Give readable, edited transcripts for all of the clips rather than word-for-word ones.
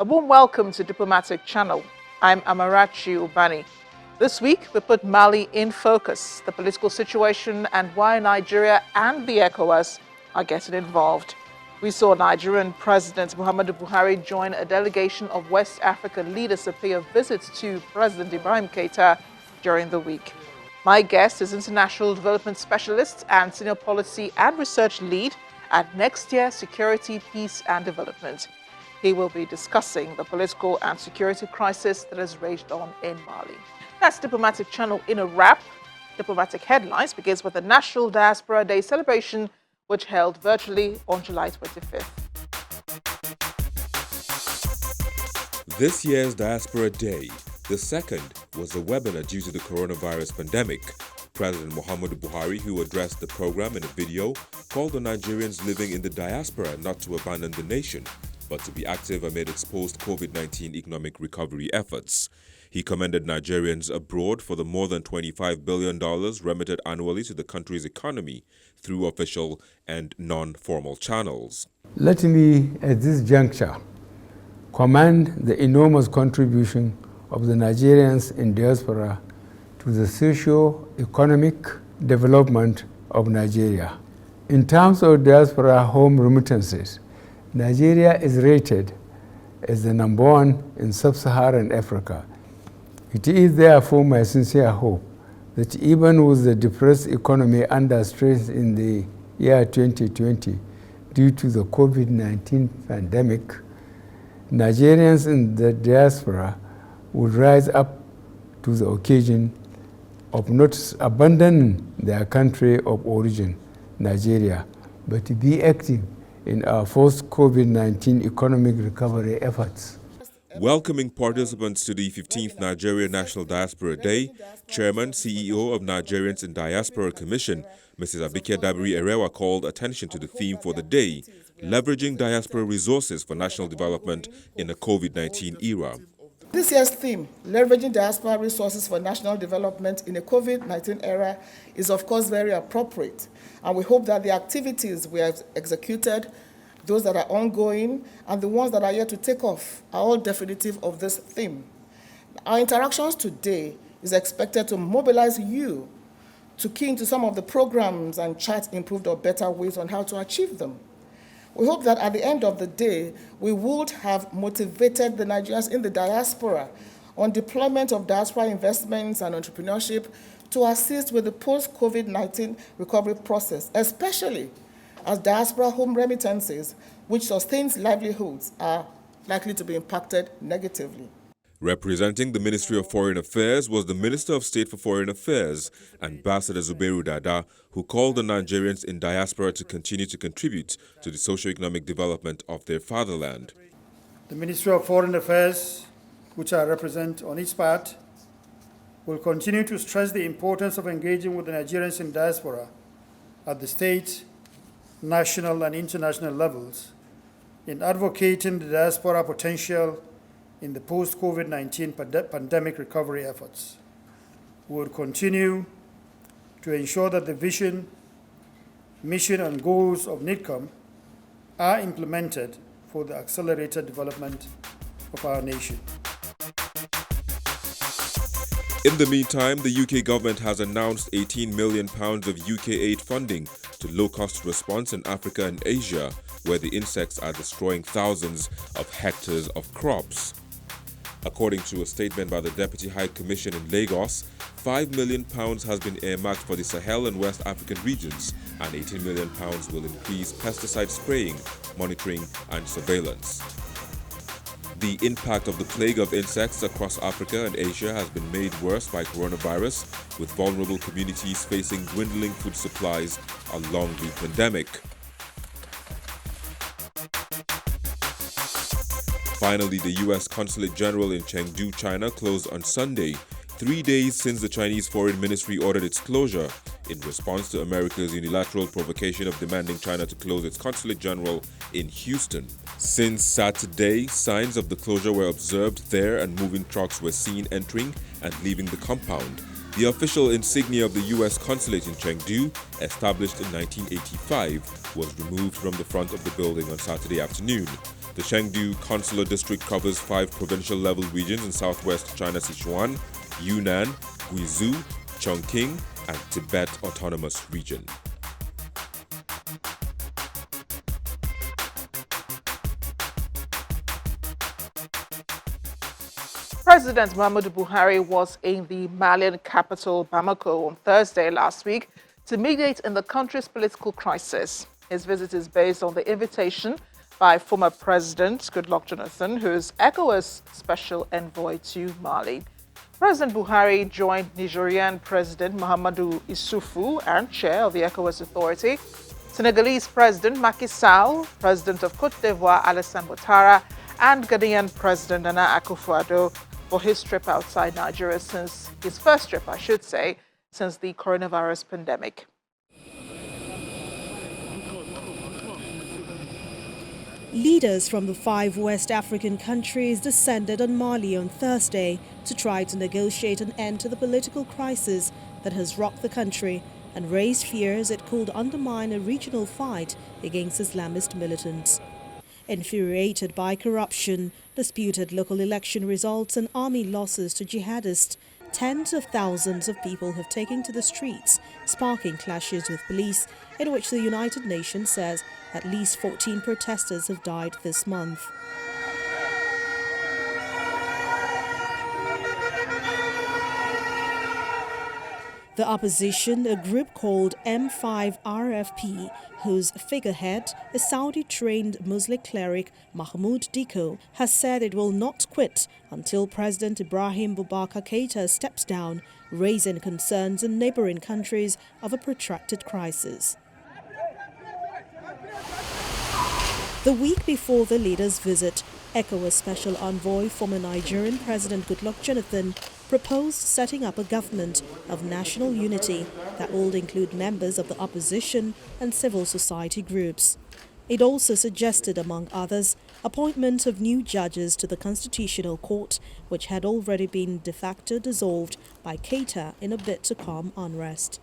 A warm welcome to Diplomatic Channel. I'm Amarachi Ubani. This week, we put Mali in focus, the political situation and why Nigeria and the ECOWAS are getting involved. We saw Nigerian President Muhammadu Buhari join a delegation of West African leaders to pay a visit to President Ibrahim Keita during the week. My guest is International Development Specialist and Senior Policy and Research Lead at Next Year Security, Peace and Development. He will be discussing the political and security crisis that has raged on in Mali. That's Diplomatic Channel in a wrap. Diplomatic Headlines begins with the National Diaspora Day celebration, which held virtually on July 25th. This year's Diaspora Day, the second, was a webinar due to the coronavirus pandemic. President Muhammadu Buhari, who addressed the program in a video, called on Nigerians living in the diaspora not to abandon the nation, but to be active amid its post-COVID-19 economic recovery efforts. He commended Nigerians abroad for the more than $25 billion remitted annually to the country's economy through official and non-formal channels. Let me, at this juncture, commend the enormous contribution of the Nigerians in diaspora to the socio-economic development of Nigeria. In terms of diaspora home remittances, Nigeria is rated as the number one in sub-Saharan Africa. It is therefore my sincere hope that even with the depressed economy under stress in the year 2020 due to the COVID-19 pandemic, Nigerians in the diaspora would rise up to the occasion of not abandoning their country of origin, Nigeria, but to be active in our post-COVID-19 economic recovery efforts. Welcoming participants to the 15th Nigeria National Diaspora Day, Chairman, CEO of Nigerians in Diaspora Commission, Mrs. Abike Dabiri Erewa, called attention to the theme for the day, leveraging diaspora resources for national development in a COVID-19 era. This year's theme, leveraging diaspora resources for national development in a COVID-19 era, is of course very appropriate. And we hope that the activities we have executed, those that are ongoing, and the ones that are yet to take off are all definitive of this theme. Our interactions today is expected to mobilize you to key into some of the programs and chart improved or better ways on how to achieve them. We hope that at the end of the day, we would have motivated the Nigerians in the diaspora on deployment of diaspora investments and entrepreneurship to assist with the post-COVID-19 recovery process, especially as diaspora home remittances, which sustains livelihoods, are likely to be impacted negatively. Representing the Ministry of Foreign Affairs was the Minister of State for Foreign Affairs, Ambassador Zubairu Dada, who called on Nigerians in diaspora to continue to contribute to the socio-economic development of their fatherland. The Ministry of Foreign Affairs, which I represent on its part, will continue to stress the importance of engaging with the Nigerians in diaspora at the state, national, and international levels in advocating the diaspora potential in the post-COVID-19 pandemic recovery efforts. We will continue to ensure that the vision, mission, and goals of NIDCOM are implemented for the accelerated development of our nation. In the meantime, the UK government has announced £18 million of UK aid funding to low-cost response in Africa and Asia, where the insects are destroying thousands of hectares of crops. According to a statement by the Deputy High Commission in Lagos, £5 million has been earmarked for the Sahel and West African regions, and £18 million will increase pesticide spraying, monitoring, and surveillance. The impact of the plague of insects across Africa and Asia has been made worse by coronavirus, with vulnerable communities facing dwindling food supplies along the pandemic. Finally, the U.S. Consulate General in Chengdu, China, closed on Sunday, 3 days since the Chinese Foreign Ministry ordered its closure in response to America's unilateral provocation of demanding China to close its Consulate General in Houston. Since Saturday, signs of the closure were observed there and moving trucks were seen entering and leaving the compound. The official insignia of the U.S. Consulate in Chengdu, established in 1985, was removed from the front of the building on Saturday afternoon. The Chengdu Consular District covers 5 provincial-level regions in southwest China: Sichuan, Yunnan, Guizhou, Chongqing, and Tibet Autonomous Region. President Muhammadu Buhari was in the Malian capital Bamako on Thursday last week to mediate in the country's political crisis. His visit is based on the invitation by former President Goodluck Jonathan, who is ECOWAS Special Envoy to Mali. President Buhari joined Nigerian President Mahamadou Issoufou and Chair of the ECOWAS Authority, Senegalese President Macky Sall, President of Cote d'Ivoire Alassane Ouattara, and Ghanaian President Nana Akufo-Addo for his trip outside Nigeria since his first trip, since the coronavirus pandemic. Leaders from the 5 West African countries descended on Mali on Thursday to try to negotiate an end to the political crisis that has rocked the country and raised fears it could undermine a regional fight against Islamist militants. Infuriated by corruption, disputed local election results and army losses to jihadists, tens of thousands of people have taken to the streets, sparking clashes with police, in which the United Nations says at least 14 protesters have died this month. The opposition, a group called M5RFP, whose figurehead, a Saudi-trained Muslim cleric Mahmoud Diko, has said it will not quit until President Ibrahim Boubacar Keïta steps down, raising concerns in neighboring countries of a protracted crisis. The week before the leaders' visit, ECOWAS Special Envoy, former Nigerian President Goodluck Jonathan, proposed setting up a government of national unity that would include members of the opposition and civil society groups. It also suggested, among others, appointment of new judges to the Constitutional Court, which had already been de facto dissolved by Keïta in a bid to calm unrest.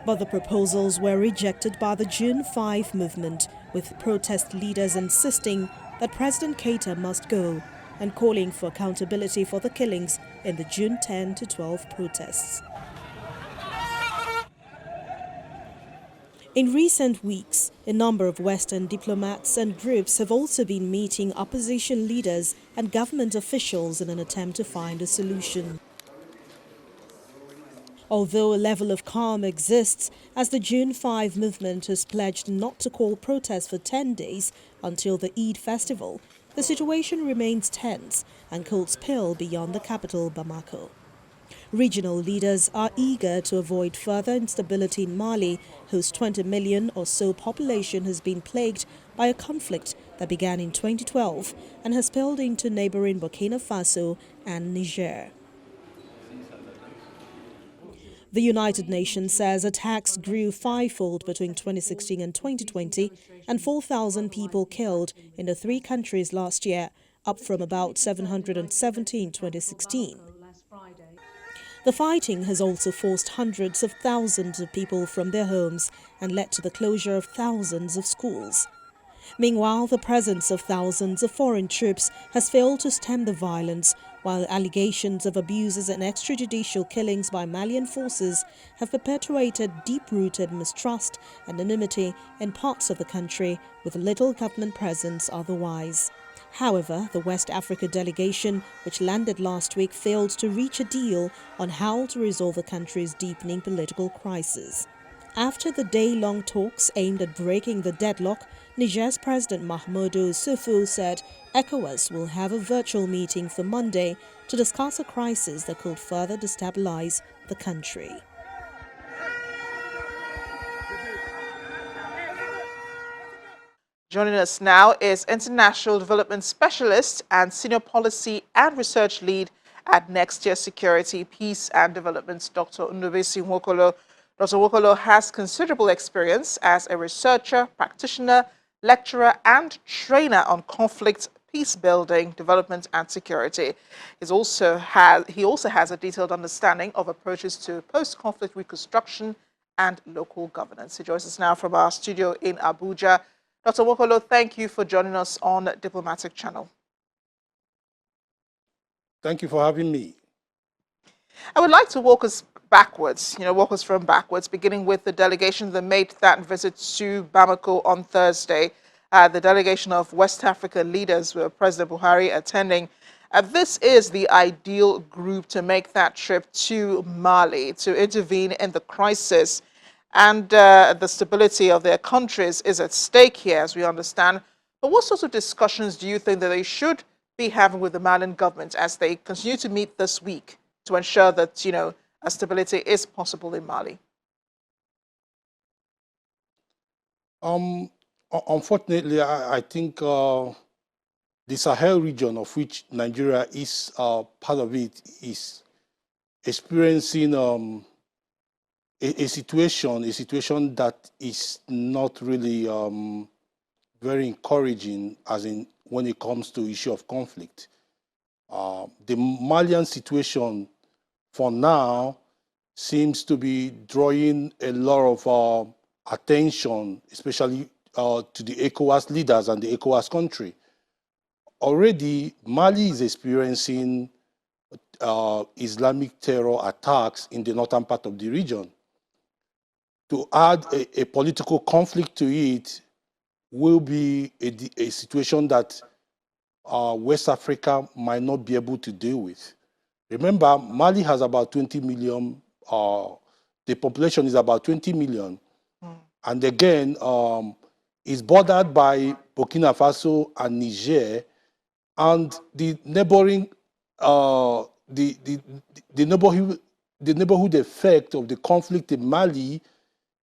But the proposals were rejected by the June 5 movement, with protest leaders insisting that President Keïta must go and calling for accountability for the killings in the June 10 to 12 protests. In recent weeks, a number of Western diplomats and groups have also been meeting opposition leaders and government officials in an attempt to find a solution. Although a level of calm exists, as the June 5 movement has pledged not to call protests for 10 days until the Eid festival, the situation remains tense and could spill beyond the capital, Bamako. Regional leaders are eager to avoid further instability in Mali, whose 20 million or so population has been plagued by a conflict that began in 2012 and has spilled into neighboring Burkina Faso and Niger. The United Nations says attacks grew fivefold between 2016 and 2020, and 4,000 people killed in the 3 countries last year, up from about 770 in 2016. The fighting has also forced hundreds of thousands of people from their homes and led to the closure of thousands of schools. Meanwhile, the presence of thousands of foreign troops has failed to stem the violence, while allegations of abuses and extrajudicial killings by Malian forces have perpetuated deep-rooted mistrust and enmity in parts of the country with little government presence otherwise. However, the West Africa delegation, which landed last week, failed to reach a deal on how to resolve the country's deepening political crisis. After the day-long talks aimed at breaking the deadlock, Niger's President Mahamadou Issoufou said ECOWAS will have a virtual meeting for Monday to discuss a crisis that could further destabilize the country. Joining us now is International Development Specialist and Senior Policy and Research Lead at Next Year Security, Peace and Development, Dr. Ndubisi Nwokolo. Dr. Nwokolo has considerable experience as a researcher, practitioner, lecturer, and trainer on conflict, peace building, development, and security. He also has a detailed understanding of approaches to post-conflict reconstruction and local governance. He joins us now from our studio in Abuja. Dr. Nwokolo, thank you for joining us on Diplomatic Channel. Thank you for having me. I would like to walk us backwards, walk us from backwards, beginning with the delegation that made that visit to Bamako on Thursday. The delegation of West African leaders with President Buhari attending. This is the ideal group to make that trip to Mali, to intervene in the crisis. And the stability of their countries is at stake here, as we understand. But what sorts of discussions do you think that they should be having with the Malian government as they continue to meet this week to ensure that, a stability is possible in Mali? Unfortunately, I think the Sahel region, of which Nigeria is part of it, is experiencing a situation that is not really very encouraging, as in when it comes to issue of conflict. The Malian situation, for now, seems to be drawing a lot of attention, especially to the ECOWAS leaders and the ECOWAS country. Already, Mali is experiencing Islamic terror attacks in the northern part of the region. To add a political conflict to it will be a situation that West Africa might not be able to deal with. Remember, Mali has about 20 million, the population is about 20 million. And again, it's bordered by Burkina Faso and Niger, and the neighboring, the neighborhood effect of the conflict in Mali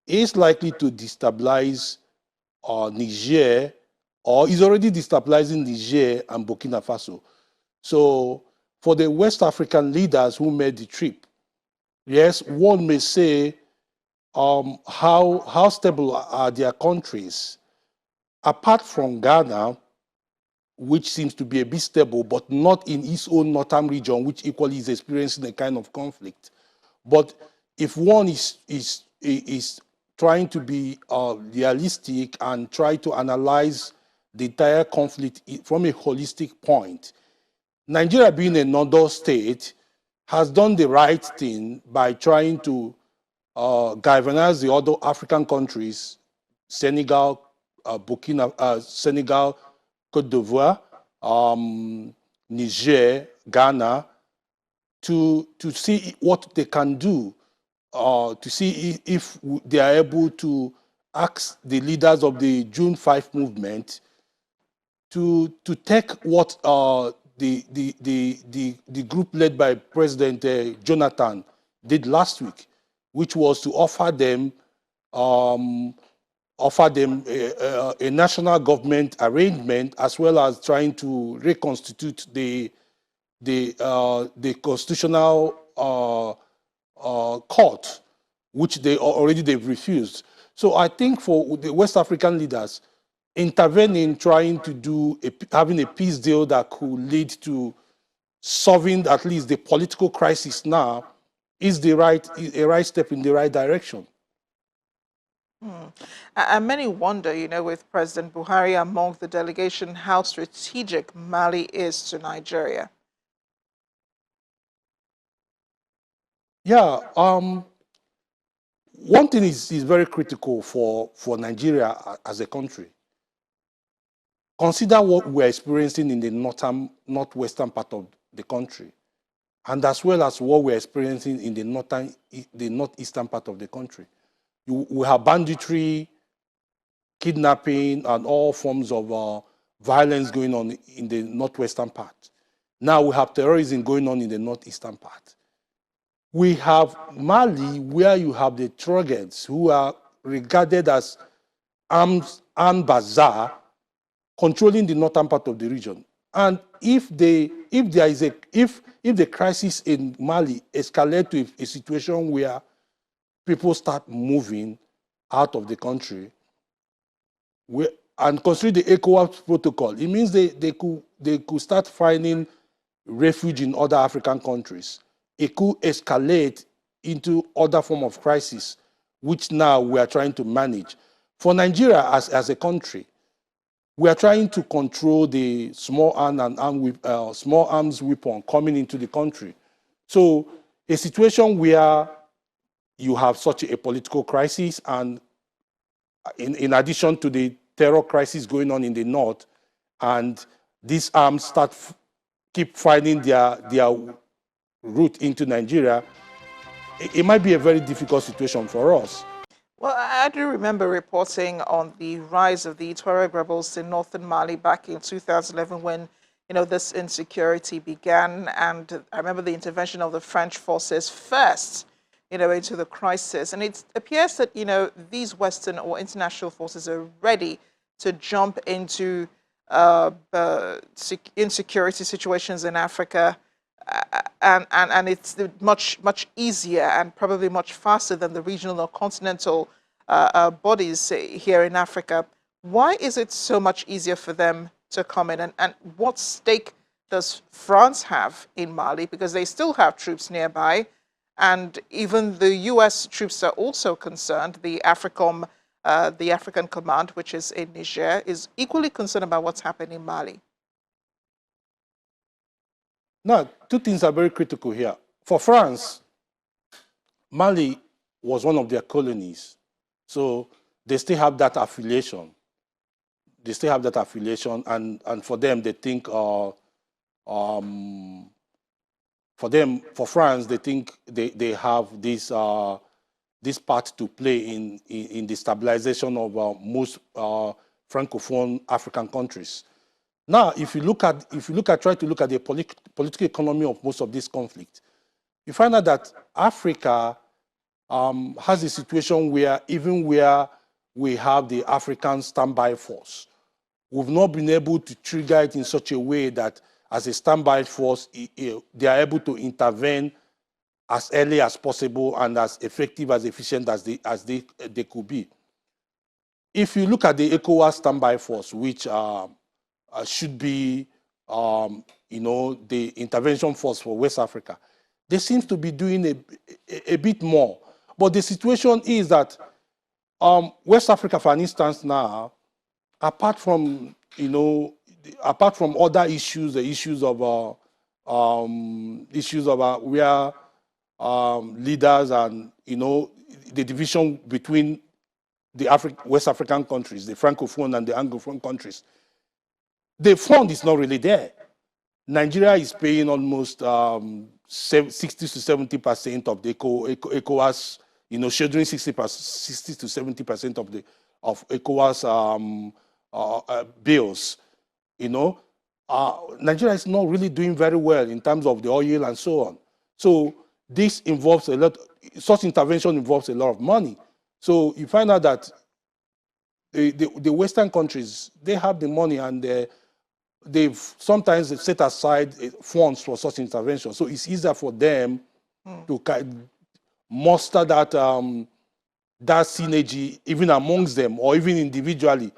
is likely to destabilize Niger, or is already destabilizing Niger and Burkina Faso. So for the West African leaders who made the trip, yes, one may say, how stable are their countries? Apart from Ghana, which seems to be a bit stable, but not in its own northern region, which equally is experiencing a kind of conflict. But if one is trying to be realistic and try to analyze the entire conflict from a holistic point, Nigeria, being a northern state, has done the right thing by trying to galvanize the other African countries, Senegal, Senegal, Côte d'Ivoire, Niger, Ghana, to see what they can do, to see if they are able to ask the leaders of the June 5 movement to take what the group led by President Jonathan did last week, which was to offer them a national government arrangement, as well as trying to reconstitute the constitutional court, which they've refused. So I think for the West African leaders, intervening, trying to do having a peace deal that could lead to solving at least the political crisis now is a right step in the right direction. And many wonder, with President Buhari among the delegation, how strategic Mali is to Nigeria. Yeah, one thing is very critical for Nigeria as a country. Consider what we're experiencing in the northwestern part of the country, and as well as what we're experiencing in the northeastern part of the country. We have banditry, kidnapping, and all forms of violence going on in the northwestern part. Now we have terrorism going on in the northeastern part. We have Mali, where you have the Trogans, who are regarded as armed bazaar, controlling the northern part of the region. And if the crisis in Mali escalates to a situation where people start moving out of the country, and consider the ECOWAS protocol, it means they could start finding refuge in other African countries. It could escalate into other form of crisis which now we are trying to manage. For Nigeria as a country, we are trying to control the small arms weapon coming into the country. So a situation where you have such a political crisis, and in addition to the terror crisis going on in the north, and these arms keep finding their route into Nigeria, it might be a very difficult situation for us. Well, I do remember reporting on the rise of the Tuareg rebels in northern Mali back in 2011 when, this insecurity began. And I remember the intervention of the French forces first, into the crisis. And it appears that, these Western or international forces are ready to jump into insecurity situations in Africa. And it's much easier and probably much faster than the regional or continental bodies here in Africa. Why is it so much easier for them to come in? And what stake does France have in Mali? Because they still have troops nearby. And even the US troops are also concerned. The AFRICOM, the African Command, which is in Niger, is equally concerned about what's happening in Mali. Now, two things are very critical here. For France, Mali was one of their colonies. So they still have that affiliation. They still have that affiliation, and for them, they think, for France, they think they have this part to play in the stabilization of most Francophone African countries. Now, if you try to look at the political economy of most of these conflicts, you find out that Africa has a situation where even where we have the African standby force, we've not been able to trigger it in such a way that as a standby force, they are able to intervene as early as possible and as effective, as efficient as they could be. If you look at the ECOWAS standby force, which should be, the intervention force for West Africa, they seem to be doing a bit more. But the situation is that West Africa, for instance, now, apart from other issues, the issues of where leaders and the division between the West African countries, the Francophone and the Anglophone countries, the fund is not really there. Nigeria is paying almost 60 to 70% of the ECOWAS, shouldering 60 to 70% of ECOWAS bills. Nigeria is not really doing very well in terms of the oil and so on. So this involves a lot. Such intervention involves a lot of money. So you find out that the Western countries, they have the money, and they've sometimes set aside funds for such intervention. So it's easier for them to muster that synergy even amongst them or even individually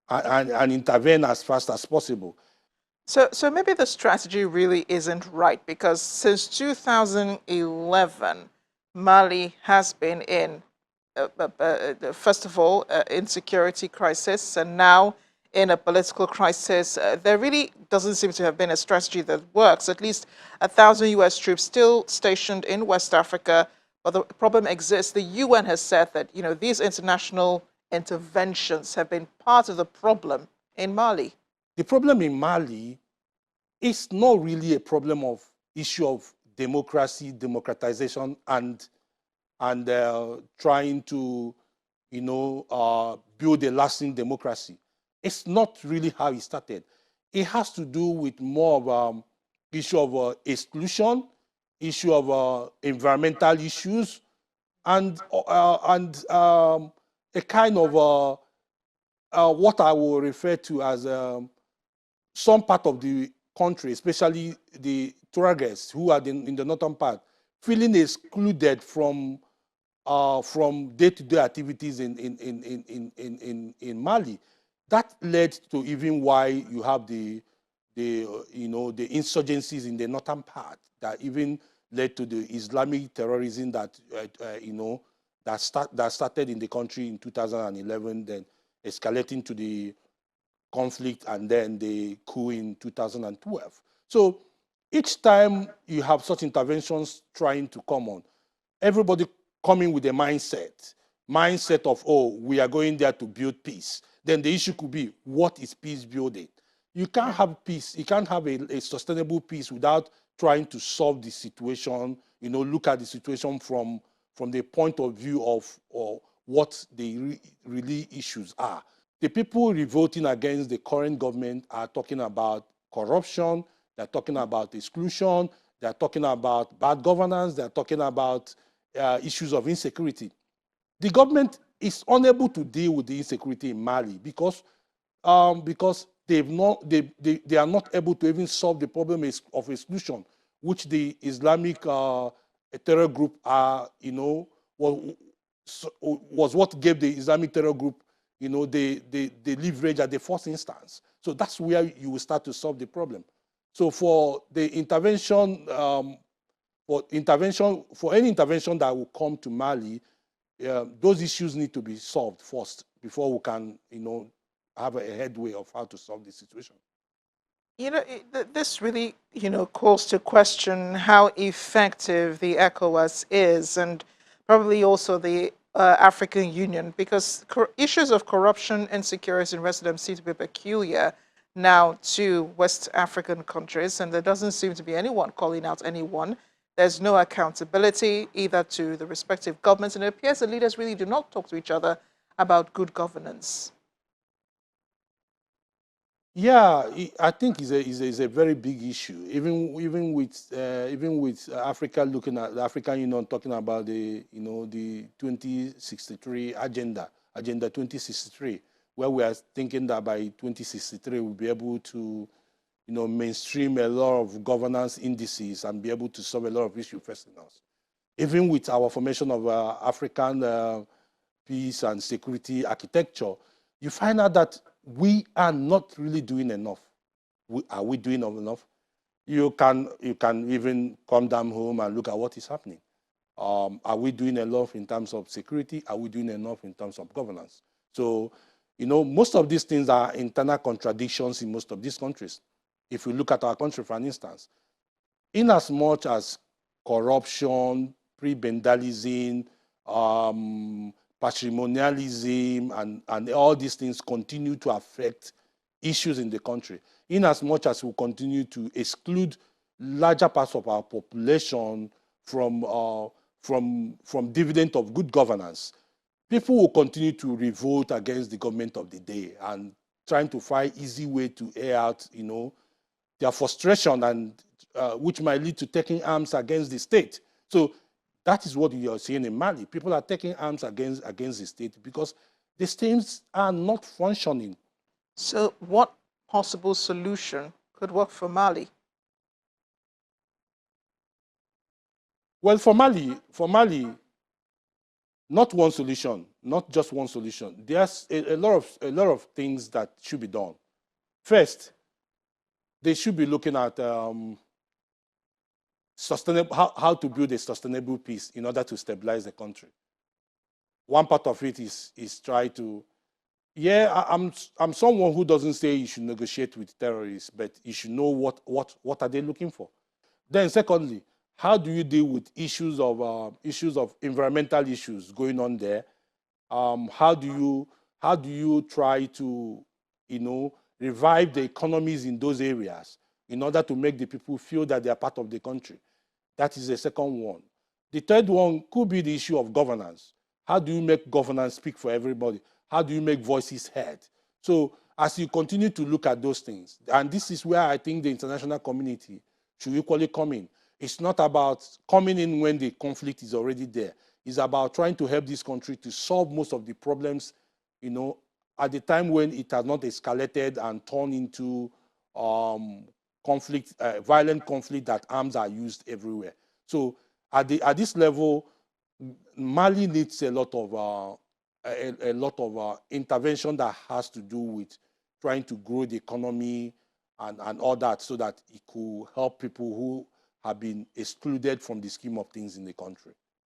and intervene as fast as possible. So maybe the strategy really isn't right, because since 2011, Mali has been in, first of all, insecurity crisis, and now in a political crisis. There really doesn't seem to have been a strategy that works. At least 1,000 US troops still stationed in West Africa, but the problem exists. The UN has said that these international interventions have been part of the problem in Mali. The problem in Mali is not really a problem of issue of democracy, democratization, and trying to build a lasting democracy. It's not really how it started. It has to do with more of issue of exclusion, issue of environmental issues, and a kind of what I will refer to as some part of the country, especially the Tuaregs who are in the northern part, feeling excluded from day-to-day activities in Mali. That led to even why you have the insurgencies in the northern part that even led to the Islamic terrorism that that started in the country in 2011, then escalating to the conflict and then the coup in 2012. So each time you have such interventions trying to come on, everybody coming with a mindset of, oh, we are going there to build peace. Then the issue could be, what is peace building? You can't have peace, you can't have a sustainable peace without trying to solve the situation, look at the situation from the point of view of what the really issues are. The people revolting against the current government are talking about corruption, they're talking about exclusion, they're talking about bad governance, they're talking about issues of insecurity. The government is unable to deal with the insecurity in Mali because they are not able to even solve the problem of exclusion, which the Islamic terror group was what gave the Islamic terror group the leverage at the first instance. So that's where you will start to solve the problem. So for the intervention, for any intervention that will come to Mali, those issues need to be solved first before we can, have a headway of how to solve the situation. This really, calls to question how effective the ECOWAS is, and probably also the African Union, because issues of corruption, insecurity, and residence seem to be peculiar now to West African countries, and there doesn't seem to be anyone calling out anyone. There's no accountability either to the respective governments, and it appears the leaders really do not talk to each other about good governance. Yeah, I think is a very big issue. Even with Africa looking at the African Union talking about the 2063 agenda 2063, where we are thinking that by 2063 we'll be able to mainstream a lot of governance indices and be able to solve a lot of issues facing us. Even with our formation of African peace and security architecture, you find out that we are not really doing enough. Are we doing enough? You can even come down home and look at what is happening. Are we doing enough in terms of security? Are we doing enough in terms of governance? So, most of these things are internal contradictions in most of these countries. If we look at our country, for instance, in as much as corruption, prebendalism, patrimonialism, and all these things continue to affect issues in the country, in as much as we continue to exclude larger parts of our population from dividend of good governance, people will continue to revolt against the government of the day and trying to find easy way to air out, their frustration, and which might lead to taking arms against the state. So that is what you are seeing in Mali. People are taking arms against the state because the states are not functioning. So what possible solution could work for Mali? Well, for Mali, not one solution, not just one solution. There's a lot of things that should be done. First, they should be looking at how to build a sustainable peace in order to stabilize the country. One part of it is try to, I'm someone who doesn't say you should negotiate with terrorists, but you should know what are they looking for. Then secondly, how do you deal with issues of environmental issues going on there? How do you try to revive the economies in those areas in order to make the people feel that they are part of the country? That is the second one. The third one could be the issue of governance. How do you make governance speak for everybody? How do you make voices heard? So as you continue to look at those things, and this is where I think the international community should equally come in. It's not about coming in when the conflict is already there. It's about trying to help this country to solve most of the problems, at the time when it has not escalated and turned into conflict, violent conflict that arms are used everywhere. So at this level, Mali needs a lot of intervention that has to do with trying to grow the economy and all that, so that it could help people who have been excluded from the scheme of things in the country.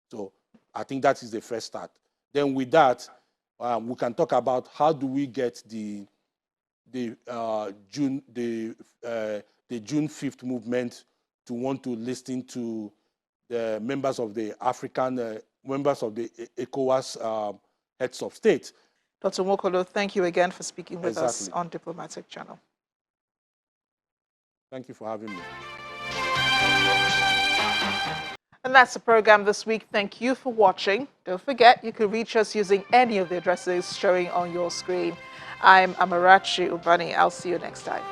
So I think that is the first start. Then with that, we can talk about how do we get the June 5th movement to want to listen to the members of the African members of the ECOWAS heads of state. Dr. Nwokolo, thank you again for speaking with us Exactly. on Diplomatic Channel. Thank you for having me. And that's the program this week. Thank you for watching. Don't forget, you can reach us using any of the addresses showing on your screen. I'm Amarachi Ubani. I'll see you next time.